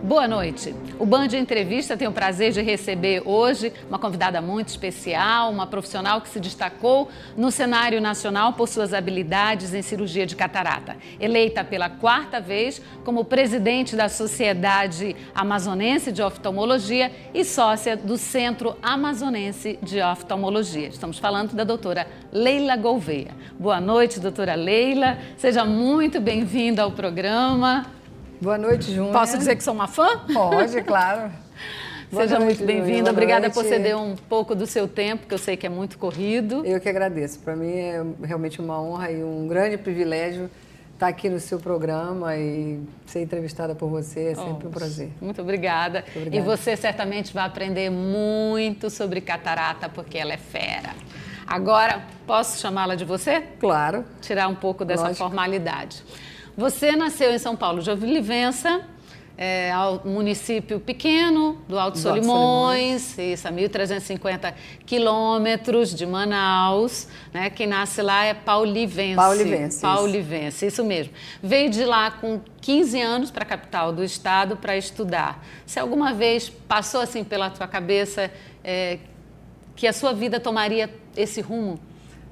Boa noite. O Band Entrevista tem o prazer de receber hoje uma convidada muito especial, uma profissional que se destacou no cenário nacional por suas habilidades em cirurgia de catarata. Eleita pela 4ª vez como presidente da Sociedade Amazonense de Oftalmologia e sócia do Centro Amazonense de Oftalmologia. Estamos falando da doutora Leila Gouveia. Boa noite, doutora Leila. Seja muito bem-vinda ao programa. Boa noite, Júlia. Posso dizer que sou uma fã? Pode, claro. Seja muito bem-vinda. Obrigada por ceder um pouco do seu tempo, que eu sei que é muito corrido. Eu que agradeço. Para mim é realmente uma honra e um grande privilégio estar aqui no seu programa e ser entrevistada por você. É sempre um prazer. Muito obrigada. E você certamente vai aprender muito sobre catarata, porque ela é fera. Agora, posso chamá-la de você? Claro. Tirar um pouco dessa formalidade. Você nasceu em São Paulo de Olivença, município pequeno do Alto Solimões, isso, a 1.350 quilômetros de Manaus, né? Quem nasce lá é paulivense. Paulivense, isso mesmo. Veio de lá com 15 anos para a capital do estado para estudar. Se alguma vez passou assim pela tua cabeça que a sua vida tomaria esse rumo?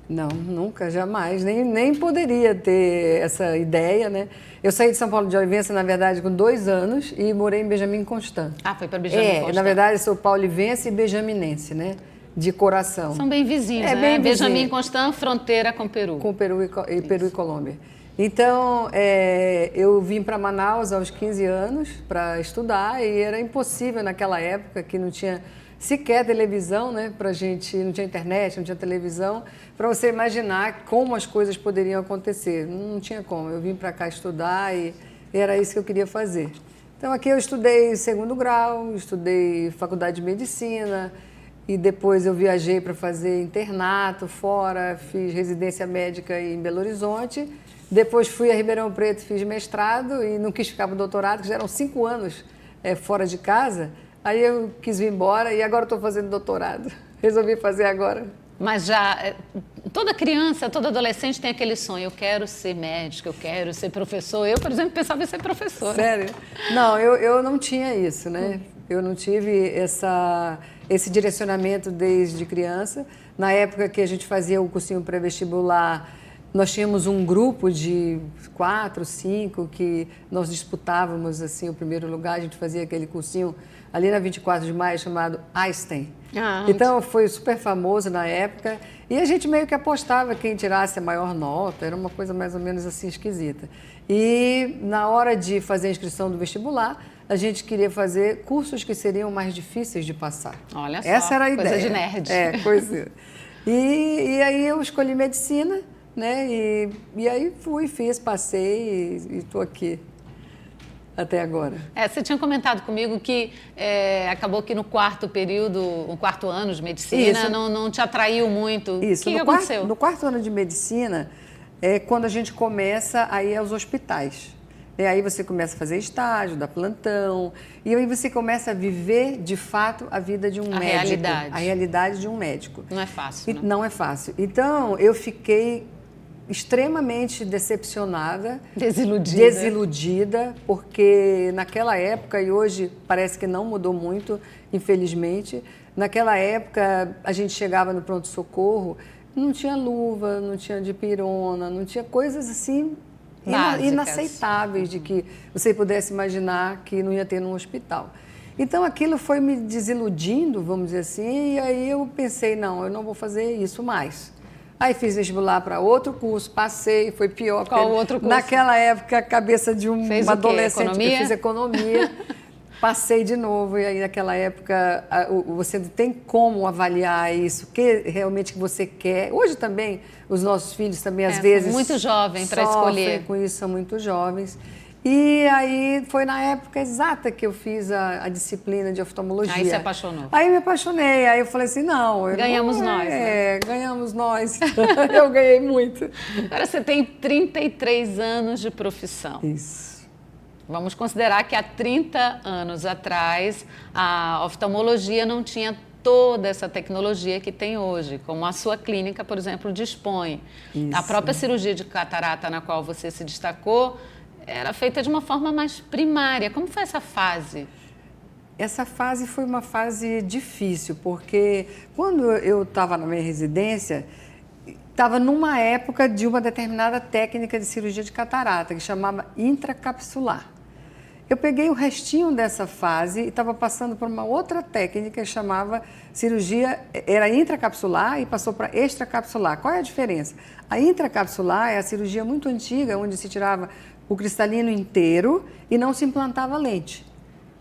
Não, nunca, jamais. Nem poderia ter essa ideia, né? Eu saí de São Paulo de Olivença, na verdade, com 2 anos e morei em Benjamin Constant. Ah, foi para Benjamin Constant. Na verdade, sou paulivense e benjaminense, né? De coração. São bem vizinhos, né? Bem Benjamin vizinho. Constant, fronteira com Peru. Com Peru e Colômbia. Então, eu vim para Manaus aos 15 anos para estudar e era impossível naquela época que não tinha sequer televisão, né, pra gente, não tinha internet, não tinha televisão, para você imaginar como as coisas poderiam acontecer. Não tinha como. Eu vim para cá estudar e era isso que eu queria fazer. Então aqui eu estudei 2º grau, estudei faculdade de medicina e depois eu viajei para fazer internato fora, fiz residência médica em Belo Horizonte. Depois fui a Ribeirão Preto, fiz mestrado e não quis ficar para o doutorado, que já eram 5 anos fora de casa. Aí eu quis vir embora e agora estou fazendo doutorado. Resolvi fazer agora. Mas já, toda criança, todo adolescente tem aquele sonho, eu quero ser médico, eu quero ser professor. Eu, por exemplo, pensava em ser professora. Sério? Não, eu não tinha isso, né? Eu não tive esse direcionamento desde criança. Na época que a gente fazia o cursinho pré-vestibular, nós tínhamos um grupo de 4, 5 que nós disputávamos assim, o primeiro lugar. A gente fazia aquele cursinho ali na 24 de maio chamado Einstein. Então foi super famoso na época e a gente meio que apostava quem tirasse a maior nota, era uma coisa mais ou menos assim esquisita. E na hora de fazer a inscrição do vestibular, a gente queria fazer cursos que seriam mais difíceis de passar. Olha só, essa era a ideia. Coisa de nerd. Coisa. E aí eu escolhi medicina, né? E aí fiz, passei e estou aqui até agora. Você tinha comentado comigo que acabou que no 4º período, no 4º ano de medicina, não te atraiu muito. Isso. O que aconteceu? No 4º ano de medicina é quando a gente começa a ir aos hospitais. E aí você começa a fazer estágio, dar plantão, e aí você começa a viver, de fato, a vida de um médico. A realidade de um médico. Não é fácil, né? Não é fácil. Então, eu fiquei extremamente decepcionada, desiludida, porque naquela época, e hoje parece que não mudou muito, infelizmente, naquela época a gente chegava no pronto-socorro, não tinha luva, não tinha dipirona, não tinha coisas assim inaceitáveis de que você pudesse imaginar que não ia ter num hospital. Então aquilo foi me desiludindo, vamos dizer assim, e aí eu pensei, não, eu não vou fazer isso mais. Aí fiz vestibular para outro curso, passei, foi pior. Qual outro curso? Naquela época, a cabeça de uma adolescente, Economia? Eu fiz economia, passei de novo, e aí naquela época você não tem como avaliar isso, o que realmente que você quer. Hoje também, os nossos filhos também, às vezes, são muito jovens para escolher. Com isso, são muito jovens. E aí foi na época exata que eu fiz a disciplina de oftalmologia. Aí se apaixonou. Aí me apaixonei, aí eu falei assim, não... Ganhamos nós, né? Ganhamos nós. Eu ganhei muito. Agora você tem 33 anos de profissão. Isso. Vamos considerar que há 30 anos atrás a oftalmologia não tinha toda essa tecnologia que tem hoje, como a sua clínica, por exemplo, dispõe. Isso. A própria cirurgia de catarata na qual você se destacou era feita de uma forma mais primária. Como foi essa fase? Essa fase foi uma fase difícil, porque quando eu estava na minha residência, estava numa época de uma determinada técnica de cirurgia de catarata, que chamava intracapsular. Eu peguei o restinho dessa fase e estava passando por uma outra técnica que chamava cirurgia, era intracapsular e passou para extracapsular. Qual é a diferença? A intracapsular é a cirurgia muito antiga, onde se tirava o cristalino inteiro e não se implantava lente.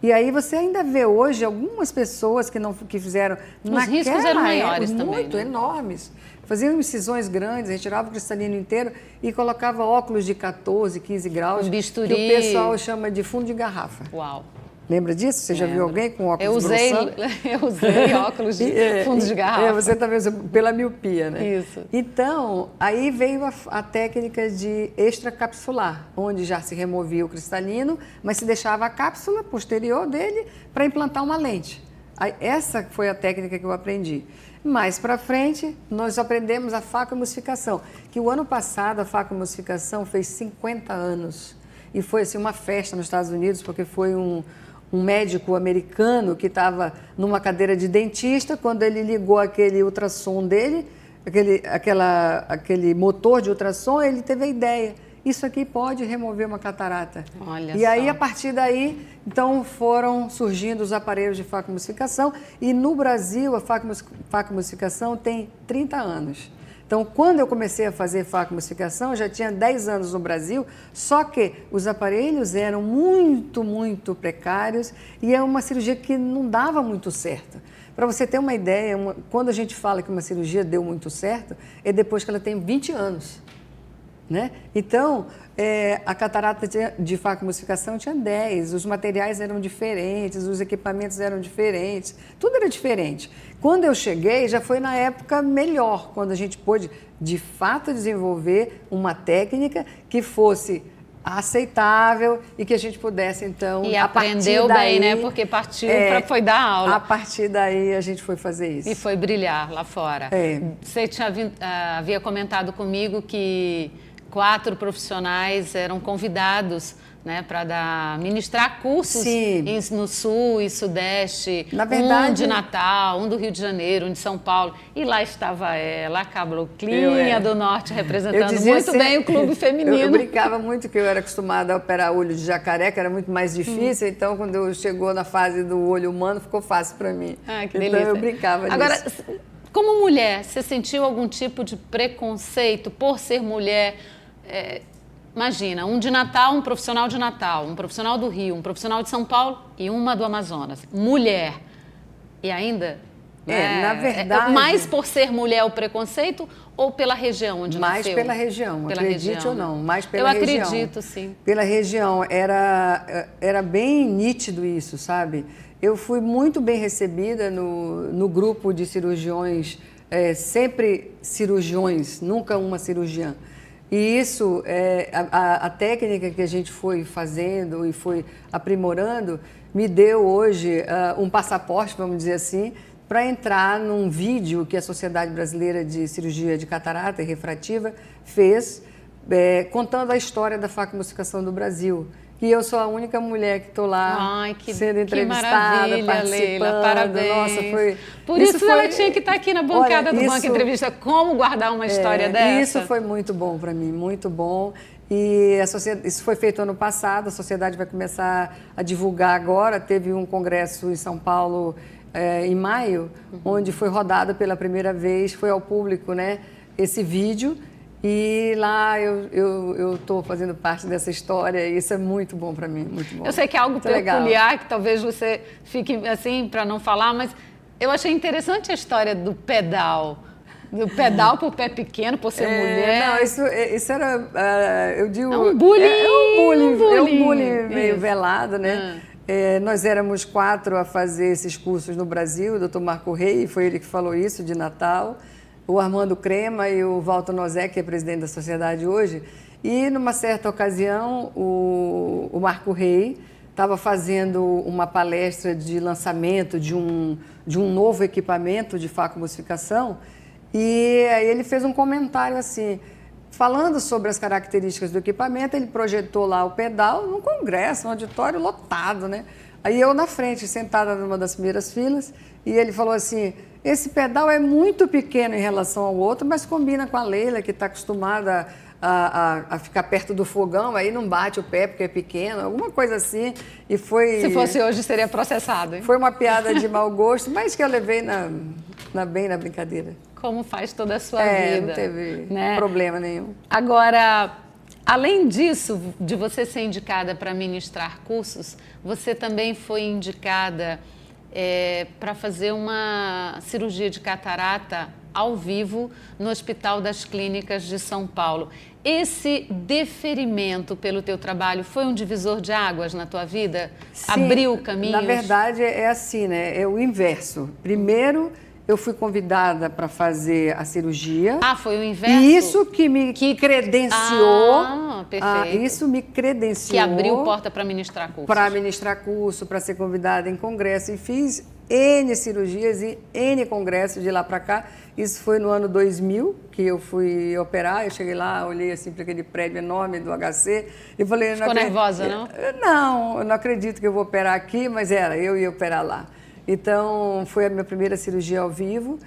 E aí você ainda vê hoje algumas pessoas que fizeram Os riscos eram maiores também, muito né? enormes. Faziam incisões grandes, retirava o cristalino inteiro e colocava óculos de 14, 15 graus, Um bisturi. que o pessoal chama de fundo de garrafa. Uau! Lembra disso? Você já viu alguém com óculos grossão? Eu usei óculos de fundo de garrafa. Você também usa pela miopia, né? Isso. Então, aí veio a técnica de extracapsular, onde já se removia o cristalino, mas se deixava a cápsula posterior dele para implantar uma lente. Aí, essa foi a técnica que eu aprendi. Mais para frente, nós aprendemos a facoemulsificação, que o ano passado a facoemulsificação fez 50 anos. E foi assim, uma festa nos Estados Unidos, porque foi um médico americano que estava numa cadeira de dentista, quando ele ligou aquele ultrassom dele, aquele motor de ultrassom, ele teve a ideia. Isso aqui pode remover uma catarata. Olha e só. aí, a partir daí, então foram surgindo os aparelhos de facoemulsificação e no Brasil a facoemulsificação tem 30 anos. Então, quando eu comecei a fazer facoemulsificação, eu já tinha 10 anos no Brasil, só que os aparelhos eram muito, muito precários e é uma cirurgia que não dava muito certo. Para você ter uma ideia, quando a gente fala que uma cirurgia deu muito certo, é depois que ela tem 20 anos. Né? Então, a catarata de facoemulsificação tinha 10, os materiais eram diferentes, os equipamentos eram diferentes, tudo era diferente. Quando eu cheguei, já foi na época melhor, quando a gente pôde, de fato, desenvolver uma técnica que fosse aceitável e que a gente pudesse, então, e a partir aprendeu daí, bem, né? Porque partiu foi dar aula. A partir daí, a gente foi fazer isso. E foi brilhar lá fora. Você havia comentado comigo que 4 profissionais eram convidados, né, para ministrar cursos no Sul e Sudeste. Na verdade, um de Natal, um do Rio de Janeiro, um de São Paulo. E lá estava ela, a Caboclinha do Norte, representando muito bem o clube feminino. Eu brincava muito que eu era acostumada a operar olho de jacaré, que era muito mais difícil. Então, quando eu chegou na fase do olho humano, ficou fácil para mim. Ah, que então, delícia. eu brincava Agora, disso. como mulher, você sentiu algum tipo de preconceito por ser mulher? Imagina, um de Natal, um profissional de Natal, um profissional do Rio, um profissional de São Paulo e uma do Amazonas. Mulher. E ainda... na verdade... mais por ser mulher o preconceito ou pela região onde nasceu? Mais pela região, acredite ou não. Mais pela Eu região. acredito, sim. Pela região. Era bem nítido isso, sabe? Eu fui muito bem recebida no grupo de cirurgiões, sempre cirurgiões, nunca uma cirurgiã. E isso, a técnica que a gente foi fazendo e foi aprimorando, me deu hoje um passaporte, vamos dizer assim, para entrar num vídeo que a Sociedade Brasileira de Cirurgia de Catarata e Refrativa fez, contando a história da facoemulsificação do Brasil. E eu sou a única mulher que estou lá sendo entrevistada, participando. Leila, parabéns. Nossa, foi... Por isso ela tinha que estar aqui na bancada do Banco Entrevista. Como guardar uma história dessa? Isso foi muito bom para mim, muito bom. E isso foi feito ano passado, a sociedade vai começar a divulgar agora. Teve um congresso em São Paulo em maio, onde foi rodado pela primeira vez, foi ao público, né, esse vídeo. E lá eu estou fazendo parte dessa história e isso é muito bom para mim, muito bom. Eu sei que é algo peculiar, que talvez você fique assim para não falar, mas eu achei interessante a história do pedal. Do pedal por pé pequeno, por ser mulher. Não, isso era, eu digo... É um bullying. É um bullying meio velado, né? Nós éramos 4 a fazer esses cursos no Brasil, o Dr. Marco Rey, foi ele que falou isso, de Natal. O Armando Crema e o Walter Nozé, que é presidente da sociedade hoje. E, numa certa ocasião, o Marco Rey estava fazendo uma palestra de lançamento de um novo equipamento de facoemulsificação e aí ele fez um comentário assim, falando sobre as características do equipamento, ele projetou lá o pedal num congresso, um auditório lotado, né? Aí eu na frente, sentada numa das primeiras filas, e ele falou assim, esse pedal é muito pequeno em relação ao outro, mas combina com a Leila, que está acostumada a ficar perto do fogão, aí não bate o pé porque é pequeno, alguma coisa assim. E foi... Se fosse hoje, seria processado, hein? Foi uma piada de mau gosto, mas que eu levei bem na brincadeira. Como faz toda a sua vida. Não teve né? problema nenhum. Agora, além disso, de você ser indicada para ministrar cursos, você também foi indicada para fazer uma cirurgia de catarata ao vivo no Hospital das Clínicas de São Paulo. Esse deferimento pelo teu trabalho foi um divisor de águas na tua vida? Sim, abriu caminhos? Na verdade, é assim, né? É o inverso. Primeiro, eu fui convidada para fazer a cirurgia. Ah, foi o inverso? E isso que me credenciou. Ah, perfeito. Isso me credenciou. Que abriu porta para ministrar cursos. Para ministrar curso, para ser convidada em congresso. E fiz N cirurgias e N congressos de lá para cá. Isso foi no ano 2000 que eu fui operar. Eu cheguei lá, olhei assim para aquele prédio enorme do HC e falei... Ficou nervosa, não? Não, eu não acredito que eu vou operar aqui, mas eu ia operar lá. Então, foi a minha primeira cirurgia ao vivo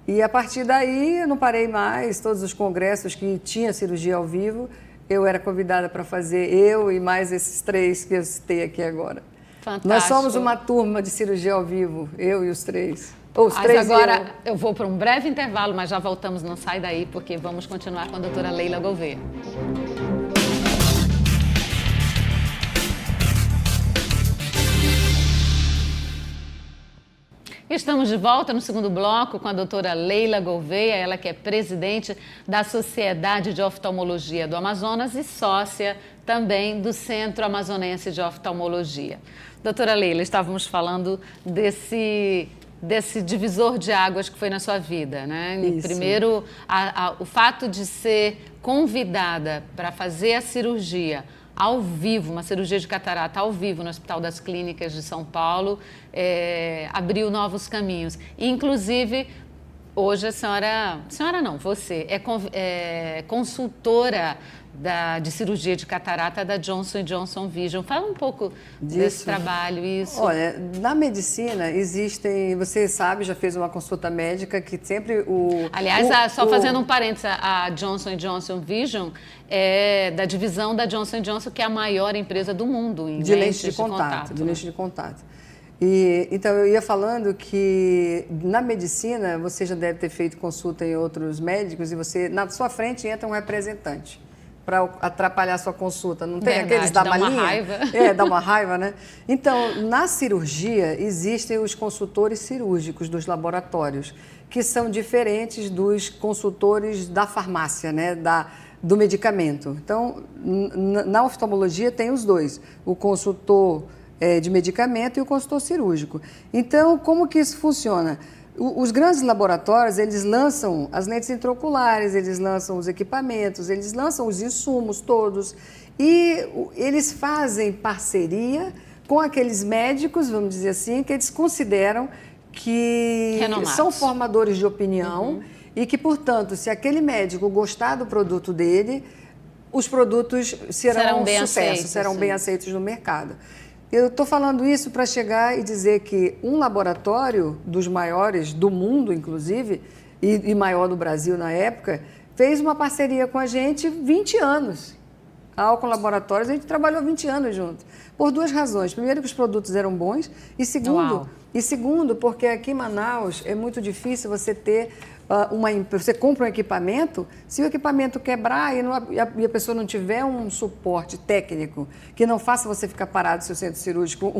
e a partir daí eu não parei mais. Todos os congressos que tinha cirurgia ao vivo, eu era convidada para fazer, eu e mais esses 3 que eu citei aqui agora. Fantástico. Nós somos uma turma de cirurgia ao vivo, eu e os 3. Mas agora eu vou para um breve intervalo, mas já voltamos, não sai daí, porque vamos continuar com a doutora Leila Gouveia. Estamos de volta no segundo bloco com a doutora Leila Gouveia, ela que é presidente da Sociedade de Oftalmologia do Amazonas e sócia também do Centro Amazonense de Oftalmologia. Doutora Leila, estávamos falando desse divisor de águas que foi na sua vida, né? Isso. Primeiro, o fato de ser convidada para fazer a cirurgia ao vivo, uma cirurgia de catarata ao vivo no Hospital das Clínicas de São Paulo, abriu novos caminhos. Inclusive, hoje a senhora não, você é consultora de cirurgia de catarata da Johnson & Johnson Vision. Fala um pouco desse trabalho, isso. Olha, na medicina existem, você sabe, já fez uma consulta médica que sempre Aliás, só fazendo um parênteses, a Johnson & Johnson Vision é da divisão da Johnson & Johnson, que é a maior empresa do mundo em lentes de contato. De lentes de contato. E, então, eu ia falando que na medicina você já deve ter feito consulta em outros médicos e você, na sua frente entra um representante para atrapalhar a sua consulta. Não tem aqueles da malinha? Dá uma raiva. Dá uma raiva, né? Então, na cirurgia, existem os consultores cirúrgicos dos laboratórios, que são diferentes dos consultores da farmácia, né? Do medicamento. Então, na oftalmologia tem os dois, o consultor de medicamento e o consultor cirúrgico. Então, como que isso funciona? Os grandes laboratórios, eles lançam as lentes intraoculares, eles lançam os equipamentos, eles lançam os insumos todos e eles fazem parceria com aqueles médicos, vamos dizer assim, que eles consideram que são formadores de opinião e que, portanto, se aquele médico gostar do produto dele, os produtos serão um sucesso, serão bem aceitos no mercado. Eu estou falando isso para chegar e dizer que um laboratório dos maiores do mundo, inclusive, e maior do Brasil na época, fez uma parceria com a gente 20 anos. A Alcon Laboratórios, a gente trabalhou 20 anos juntos. Por 2 razões. Primeiro, que os produtos eram bons. E segundo, porque aqui em Manaus é muito difícil você ter você compra um equipamento, se o equipamento quebrar e a pessoa não tiver um suporte técnico que não faça você ficar parado no seu centro cirúrgico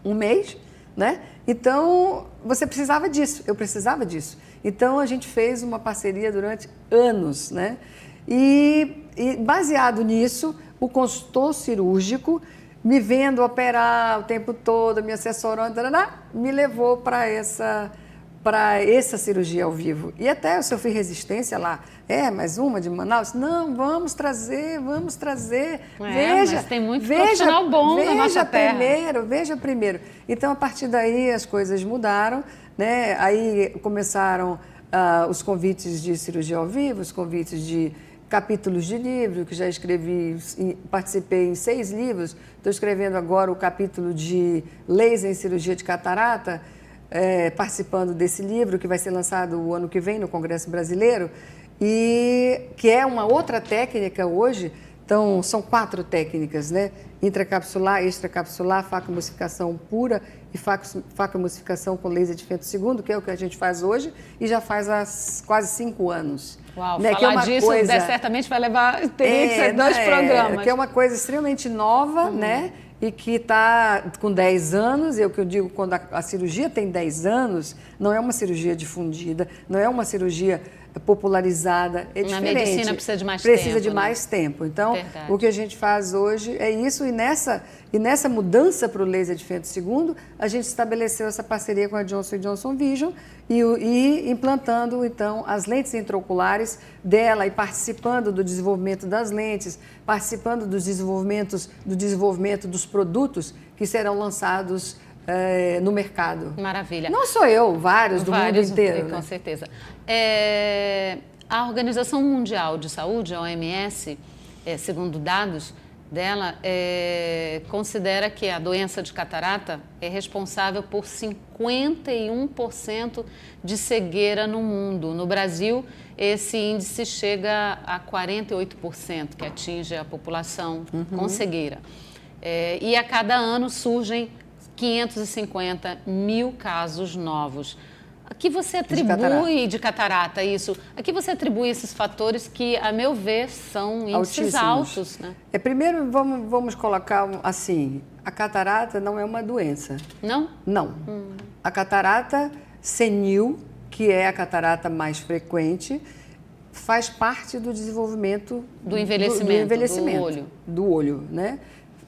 um mês, né? Então, você precisava disso, eu precisava disso. Então, a gente fez uma parceria durante anos, né? E baseado nisso, o consultor cirúrgico, me vendo operar o tempo todo, me assessorando, me levou para essa cirurgia ao vivo. E até eu sofri resistência lá. Mais uma de Manaus? Não, vamos trazer. Veja, mas tem muito profissional bom na nossa terra. Veja primeiro. Então, a partir daí, as coisas mudaram, né? Aí começaram os convites de cirurgia ao vivo, os convites de capítulos de livro, que já escrevi, participei em 6 livros. Estou escrevendo agora o capítulo de laser em cirurgia de catarata, participando desse livro, que vai ser lançado o ano que vem no Congresso Brasileiro, e que é uma outra técnica hoje. Então, são 4 técnicas, né? Intracapsular, extracapsular, facoemulsificação pura e facoemulsificação com laser de feto segundo, que é o que a gente faz hoje e já faz há quase 5 anos. Uau, né? falar disso certamente vai levar, teria que ser 2 programas. Que é uma coisa extremamente nova, né? E que está com 10 anos, o que eu digo, quando a cirurgia tem 10 anos, não é uma cirurgia difundida, não é uma cirurgia popularizada, é diferente. A medicina precisa de mais tempo. Precisa de mais tempo. Então, o que a gente faz hoje é isso, e nessa mudança para o laser de feto segundo, a gente estabeleceu essa parceria com a Johnson & Johnson Vision e implantando, então, as lentes intraoculares dela e participando do desenvolvimento das lentes, participando do desenvolvimento dos produtos que serão lançados no mercado. Maravilha. Não sou eu, vários do mundo inteiro. Com né? certeza. A Organização Mundial de Saúde, a OMS, segundo dados dela, considera que a doença de catarata é responsável por 51% de cegueira no mundo. No Brasil, esse índice chega a 48%, que atinge a população com cegueira. E a cada ano surgem 550 mil casos novos. A que você atribui de catarata isso? A que você atribui esses fatores que, a meu ver, são índices altos? Né? Primeiro, vamos colocar assim, a catarata não é uma doença. Não? Não. A catarata senil, que é a catarata mais frequente, faz parte do desenvolvimento do envelhecimento, do olho, né?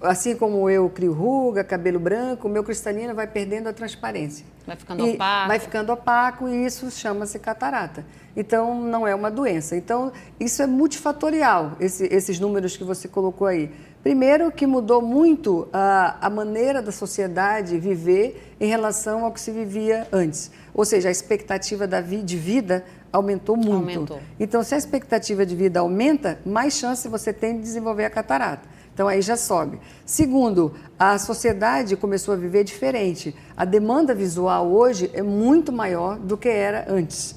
Assim como eu crio ruga, cabelo branco, o meu cristalino vai perdendo a transparência. Vai ficando opaco. Vai ficando opaco e isso chama-se catarata. Então, não é uma doença. Então, isso é multifatorial, esses números que você colocou aí. Primeiro, que mudou muito a maneira da sociedade viver em relação ao que se vivia antes. Ou seja, a expectativa de vida aumentou muito. Então, se a expectativa de vida aumenta, mais chance você tem de desenvolver a catarata. Então, aí já sobe. Segundo, a sociedade começou a viver diferente. A demanda visual hoje é muito maior do que era antes.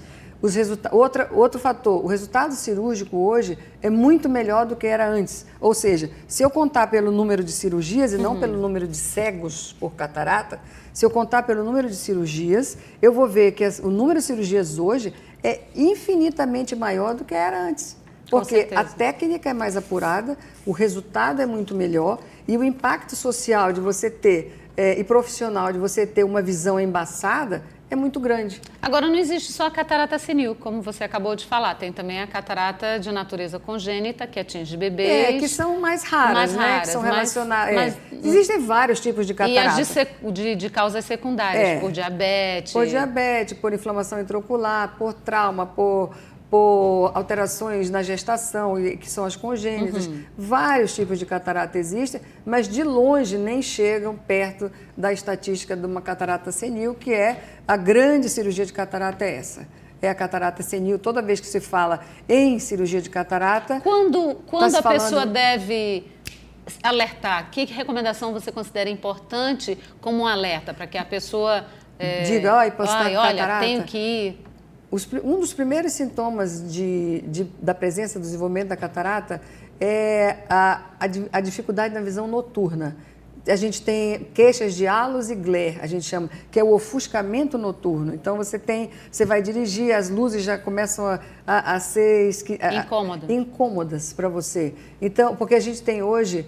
Outro fator, o resultado cirúrgico hoje é muito melhor do que era antes. Ou seja, se eu contar pelo número de cirurgias e não pelo número de cegos por catarata, se eu contar pelo número de cirurgias, eu vou ver que o número de cirurgias hoje é infinitamente maior do que era antes. Porque a técnica é mais apurada, o resultado é muito melhor e o impacto social de você ter, e profissional de você ter uma visão embaçada é muito grande. Agora, não existe só a catarata senil, como você acabou de falar. Tem também a catarata de natureza congênita, que atinge bebês. Que são mais raras, né? Que são relacionadas. Existem vários tipos de catarata. E as de causas secundárias, por diabetes. Por diabetes, por inflamação intraocular, por trauma, por alterações na gestação, que são as congênitas. Vários tipos de catarata existem, mas de longe nem chegam perto da estatística de uma catarata senil, que é a grande cirurgia de catarata é a catarata senil. Toda vez que se fala em cirurgia de catarata... Quando a pessoa deve alertar? Que recomendação você considera importante como um alerta para que a pessoa... diga, olha, catarata. Tenho que ir... Um dos primeiros sintomas da presença do desenvolvimento da catarata é a dificuldade na visão noturna. A gente tem queixas de halos e glare, a gente chama, que é o ofuscamento noturno. Então, você vai dirigir, as luzes já começam a ser incômodas para você. Então, porque a gente tem hoje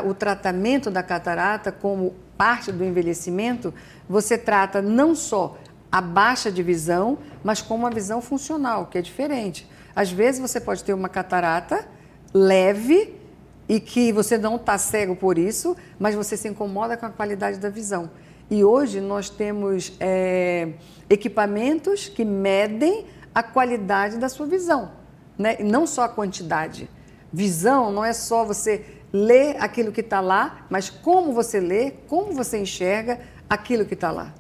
o tratamento da catarata como parte do envelhecimento, você trata não só a baixa de visão, mas com uma visão funcional, que é diferente. Às vezes você pode ter uma catarata leve e que você não está cego por isso, mas você se incomoda com a qualidade da visão. E hoje nós temos equipamentos que medem a qualidade da sua visão, né? E não só a quantidade. Visão não é só você ler aquilo que está lá, mas como você lê, como você enxerga aquilo que está lá.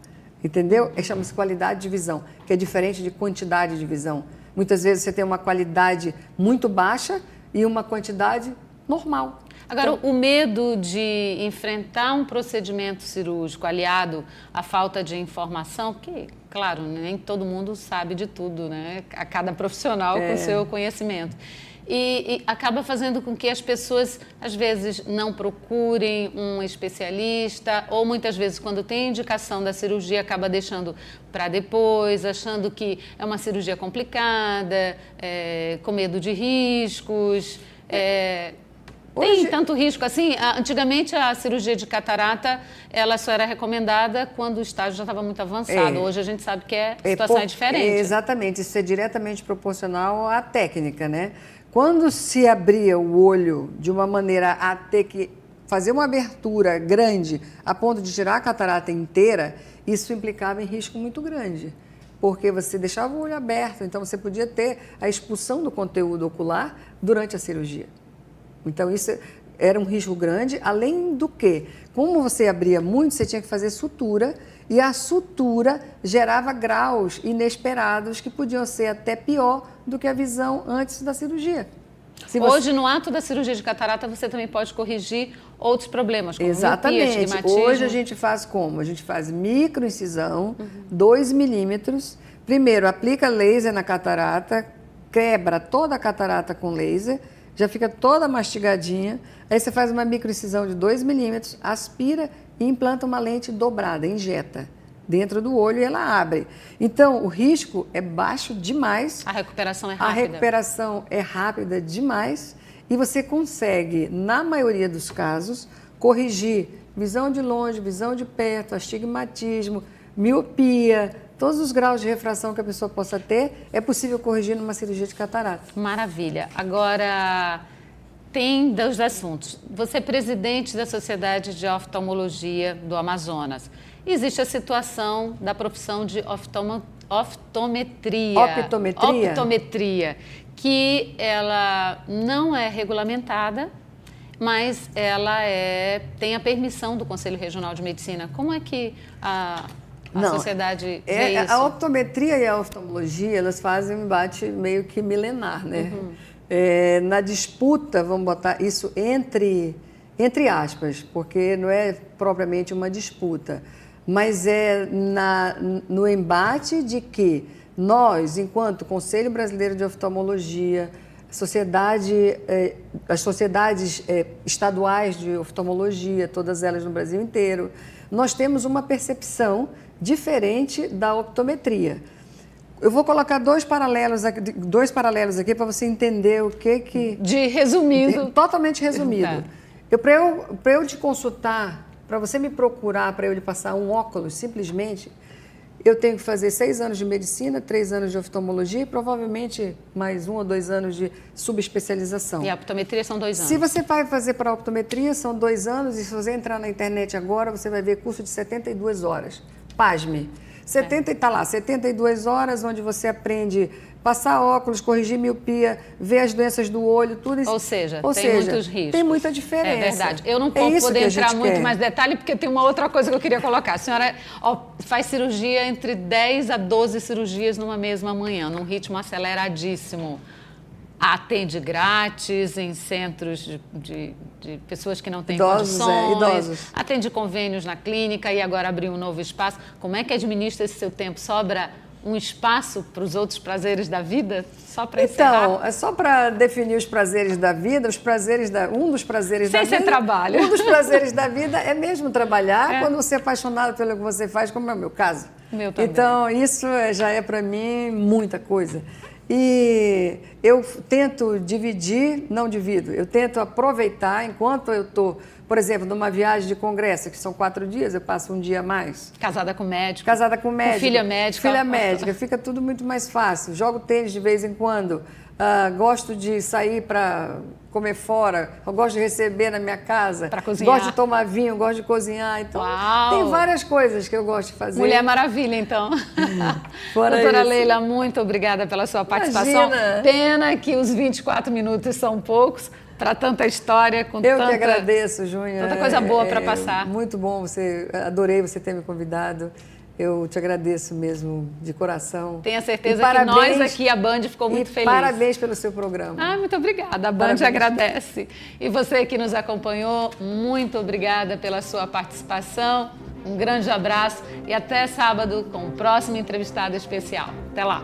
Entendeu? Chama-se qualidade de visão, que é diferente de quantidade de visão. Muitas vezes você tem uma qualidade muito baixa e uma quantidade normal. Agora, o medo de enfrentar um procedimento cirúrgico aliado à falta de informação, porque, claro, nem todo mundo sabe de tudo, né? A cada profissional com o seu conhecimento. E acaba fazendo com que as pessoas, às vezes, não procurem um especialista, ou muitas vezes, quando tem indicação da cirurgia, acaba deixando para depois, achando que é uma cirurgia complicada, com medo de riscos. Tem tanto risco assim? Antigamente, a cirurgia de catarata, ela só era recomendada quando o estágio já estava muito avançado. Hoje a gente sabe que a situação é diferente. Exatamente, isso é diretamente proporcional à técnica, né? Quando se abria o olho de uma maneira a ter que fazer uma abertura grande a ponto de tirar a catarata inteira, isso implicava em risco muito grande, porque você deixava o olho aberto, então você podia ter a expulsão do conteúdo ocular durante a cirurgia. Então, isso era um risco grande, além do que, como você abria muito, você tinha que fazer sutura, e a sutura gerava graus inesperados que podiam ser até pior do que a visão antes da cirurgia. Hoje, no ato da cirurgia de catarata, você também pode corrigir outros problemas, como miopia, astigmatismo. Hoje a gente faz como? A gente faz microincisão, 2 milímetros. Primeiro, aplica laser na catarata, quebra toda a catarata com laser, já fica toda mastigadinha. Aí você faz uma microincisão de 2 milímetros, aspira e implanta uma lente dobrada, injeta dentro do olho e ela abre. Então, o risco é baixo demais. A recuperação é rápida. A recuperação é rápida demais e você consegue, na maioria dos casos, corrigir visão de longe, visão de perto, astigmatismo, miopia, todos os graus de refração que a pessoa possa ter, é possível corrigir numa cirurgia de catarata. Maravilha. Agora, tem dois assuntos. Você é presidente da Sociedade de Oftalmologia do Amazonas. Existe a situação da profissão de optometria. Optometria, que ela não é regulamentada, mas ela tem a permissão do Conselho Regional de Medicina. Como é que a sociedade vê isso? A optometria e a oftalmologia, elas fazem um embate meio que milenar, né? Na disputa, vamos botar isso entre aspas, porque não é propriamente uma disputa, mas é no embate de que nós, enquanto Conselho Brasileiro de Oftalmologia, as sociedades estaduais de oftalmologia, todas elas no Brasil inteiro, nós temos uma percepção diferente da optometria. Eu vou colocar dois paralelos aqui para você entender o que... Resumindo. Totalmente resumido. Tá. Para eu te consultar, para você me procurar, para eu lhe passar um óculos, simplesmente, eu tenho que fazer 6 anos de medicina, 3 anos de oftalmologia e provavelmente mais 1 ou 2 anos de subespecialização. E a optometria são 2 anos? Se você vai fazer para a optometria, são 2 anos, e se você entrar na internet agora, você vai ver curso de 72 horas. Pasme. 72 horas, onde você aprende passar óculos, corrigir miopia, ver as doenças do olho, tudo isso. Ou seja, muitos riscos. Tem muita diferença. É verdade. Eu não vou poder entrar muito mais detalhe, porque tem uma outra coisa que eu queria colocar. A senhora faz cirurgia entre 10 a 12 cirurgias numa mesma manhã, num ritmo aceleradíssimo. Atende grátis em centros de pessoas que não têm condições. Idosos. Atende convênios na clínica e agora abriu um novo espaço. Como é que administra esse seu tempo? Sobra um espaço para os outros prazeres da vida? Só para encerrar? Então, é só para definir os prazeres da vida, um dos prazeres da vida... Sem ser trabalho. Um dos prazeres da vida é mesmo trabalhar quando você é apaixonado pelo que você faz, como é o meu caso. Meu também. Então, isso já é para mim muita coisa. E eu tento eu tento aproveitar enquanto eu estou, por exemplo, numa viagem de congresso, que são 4 dias, eu passo um dia a mais. Casada com médico. Com filha médica. Filha médica, fica tudo muito mais fácil. Jogo tênis de vez em quando, gosto de sair para comer fora, eu gosto de receber na minha casa. Para cozinhar. Gosto de tomar vinho, gosto de cozinhar. Então, tem várias coisas que eu gosto de fazer. Mulher Maravilha, então. Doutora Leila, muito obrigada pela sua participação. Imagina. Pena que os 24 minutos são poucos para tanta história, Eu que agradeço, Júnia. Tanta coisa boa para passar. Muito bom, adorei você ter me convidado. Eu te agradeço mesmo, de coração. Tenho certeza que nós aqui, a Band, ficou muito feliz. Parabéns pelo seu programa. Ah, muito obrigada. A Band agradece. E você que nos acompanhou, muito obrigada pela sua participação. Um grande abraço e até sábado com o próximo entrevistado especial. Até lá.